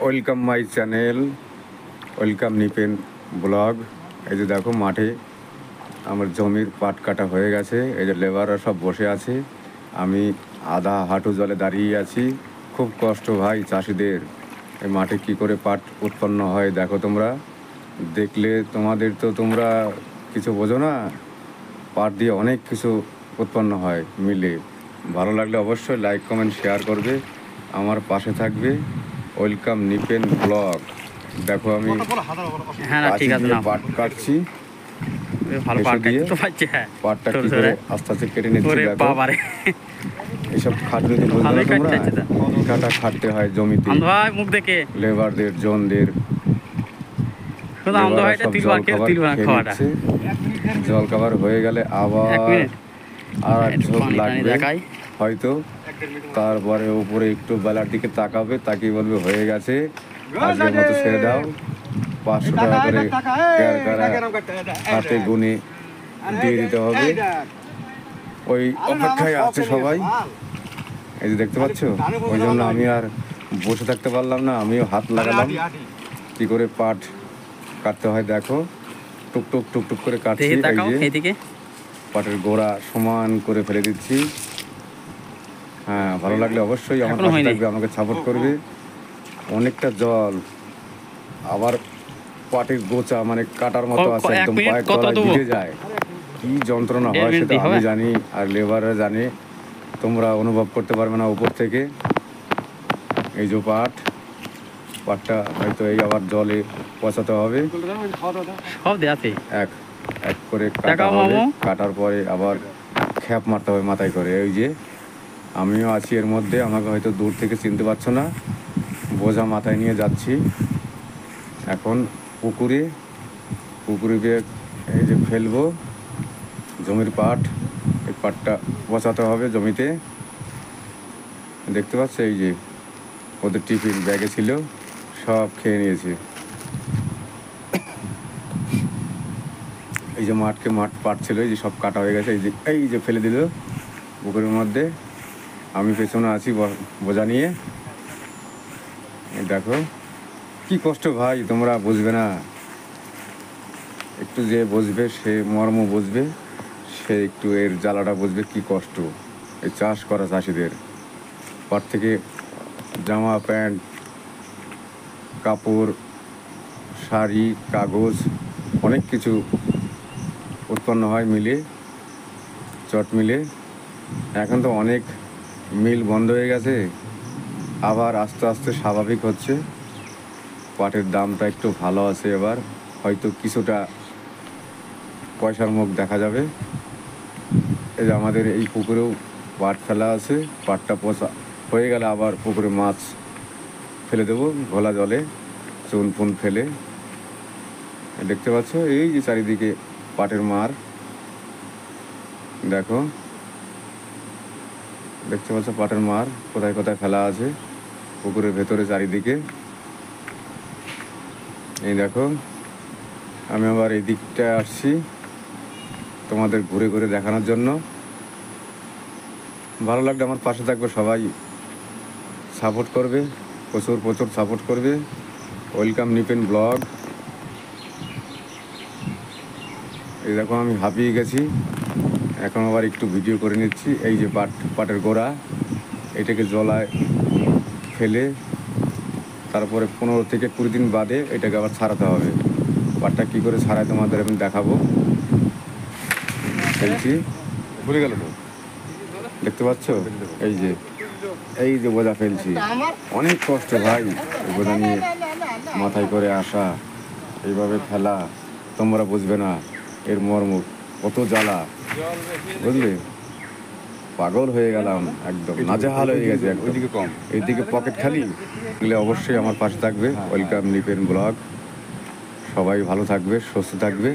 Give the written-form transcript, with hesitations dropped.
Welcome my channel, welcome Nipen blog. এই যে দেখো মাঠে আমার জমির পাট কাটা হয়ে গেছে। এই যে লেবাররা সব বসে আছে, আমি আধা হাঁটু জলে দাঁড়িয়ে আছি। খুব কষ্ট ভাই চাষিদের। এই মাঠে কি করে পাট উৎপন্ন হয় দেখো তোমরা। দেখলে তোমাদের তো তোমরা কিছু বোঝো না। পাট দিয়ে অনেক কিছু উৎপন্ন হয় মিলে। ভালো লাগলে অবশ্যই লাইক কমেন্ট শেয়ার করবে, আমার পাশে থাকবে। Welcome Nipen blog. দেখো আমি কাঁচি দিয়ে পাট কাটছি, হেসে দিয়ে পাটটা কি করে আস্তে আস্তে কেটে নিচ্ছি। দেখো এইসব খাটুনি বুঝবে না তোমরা। কাটা খাটতে হয় জমিতে, লেবারদের জনদের। লেবাররা সব জল খাবার খেয়ে নিচ্ছে। জল খাবার হয়ে গেলে আবার আর এক ঝোঁক লাগবে হয়তো। তারপরে উপরে একটু বেলার দিকে তাকাবে, তাকিয়ে বলবে হয়ে গেছে, আজকের মতো ছেড়ে দাও। 500 টাকা করে হাতে গুনে দিয়ে দিতে হবে। ওই অপেক্ষায় আছে সবাই, এই যে দেখতে পাচ্ছ। ওই জন্য আমি আর বসে থাকতে পারলাম না, আমিও হাত লাগালাম কি করে পাট কাটতে হয়। দেখো টুকটুক টুকটুক করে কাটছি। এই যে পাটের গোড়া সমান করে ফেলে দিচ্ছি। হ্যাঁ, ভালো লাগলে অবশ্যই আমার পাশে থাকবে, আমাকে সাপোর্ট করবে। অনেকটা জল, আবার পাটের গোচা মানে কাটার মতো আছে, একদম পায়ের তলায় ভিজে যায়। কি যন্ত্রণা হয় সেটা আমি জানি, আর লেবাররা জানে। তোমরা অনুভব করতে পারবে না উপর থেকে। এই যে পাটটা হয়তো এই আবার জলে পচাতে হবে, এক এক করে কাটা হবে। কাটার পরে আবার খ্যাপ মারতে হবে মাথায় করে। ওই যে আমিও আছি এর মধ্যে, আমাকে হয়তো দূর থেকে চিনতে পারছো না। বোঝা মাথায় নিয়ে যাচ্ছি এখন পুকুরে গিয়ে এই যে ফেলবো জমির পাট। এই পাটটা পচাতে হবে জমিতে। দেখতে পাচ্ছ, এই যে ওদের টিফিন ব্যাগে ছিল, সব খেয়ে নিয়েছে। এই যে মাঠ পাট ছিল, এই যে সব কাটা হয়ে গেছে। এই যে ফেলে দিল পুকুরের মধ্যে। আমি পেছনে আছি বোঝা নিয়ে। দেখো কি কষ্ট ভাই, তোমরা বুঝবে না। একটু যে বুঝবে সে মর্ম বুঝবে, সে একটু এর জ্বালাটা বুঝবে কি কষ্ট এই চাষ করা চাষিদের। পাট থেকে জামা প্যান্ট, কাপড়, শাড়ি, কাগজ, অনেক কিছু উৎপন্ন হয় মিলে, চট মিলে। এখন তো অনেক মিল বন্ধ হয়ে গেছে, আবার আস্তে আস্তে স্বাভাবিক হচ্ছে। পাটের দামটা একটু ভালো আছে এবার, হয়তো কিছুটা পয়সার মুখ দেখা যাবে। এই যে আমাদের এই পুকুরেও পাট ফেলা আছে। পাটটা পচা হয়ে গেলে আবার পুকুরে মাছ ফেলে দেবো ঘোলা জলে, চুন ফুন ফেলে। দেখতে পাচ্ছ এই যে চারিদিকে পাটের মার। দেখো দেখতে পাচ্ছ পাটের মার কোথায় কোথায় ফেলা আছে পুকুরের ভেতরে চারিদিকে। এই দেখো আমি আবার এই দিকটা আসছি তোমাদের ঘুরে ঘুরে দেখানোর জন্য। ভালো লাগলে আমার পাশে থাকবে, সবাই সাপোর্ট করবে, প্রচুর প্রচুর সাপোর্ট করবে। Welcome Nipen blog. এই দেখো আমি হাঁপিয়ে গেছি, এখন আবার একটু ভিডিও করে নিচ্ছি। এই যে পাটের গোড়া, এটাকে জলায় ফেলে তারপরে 15 থেকে 20 দিন বাদে এটাকে আবার ছাড়াতে হবে। পাটটা কী করে ছাড়ায় তোমাদের আমি দেখাবো। ফেলছি, ভুলে গেল তো, দেখতে পাচ্ছ এই যে বোঝা ফেলছি। অনেক কষ্ট ভাই বোঝা নিয়ে মাথায় করে আসা, এইভাবে ফেলা। তোমরা বুঝবে না এর মর্ম, কত জ্বালা, বুঝলে। পাগল হয়ে গেলাম, একদম নাজেহাল হয়ে গেছে। ওইদিকে কম, এইদিকে পকেট খালি। এগুলো অবশ্যই আমার পাশে থাকবে। Welcome Nipen blog. সবাই ভালো থাকবে, সুস্থ থাকবে।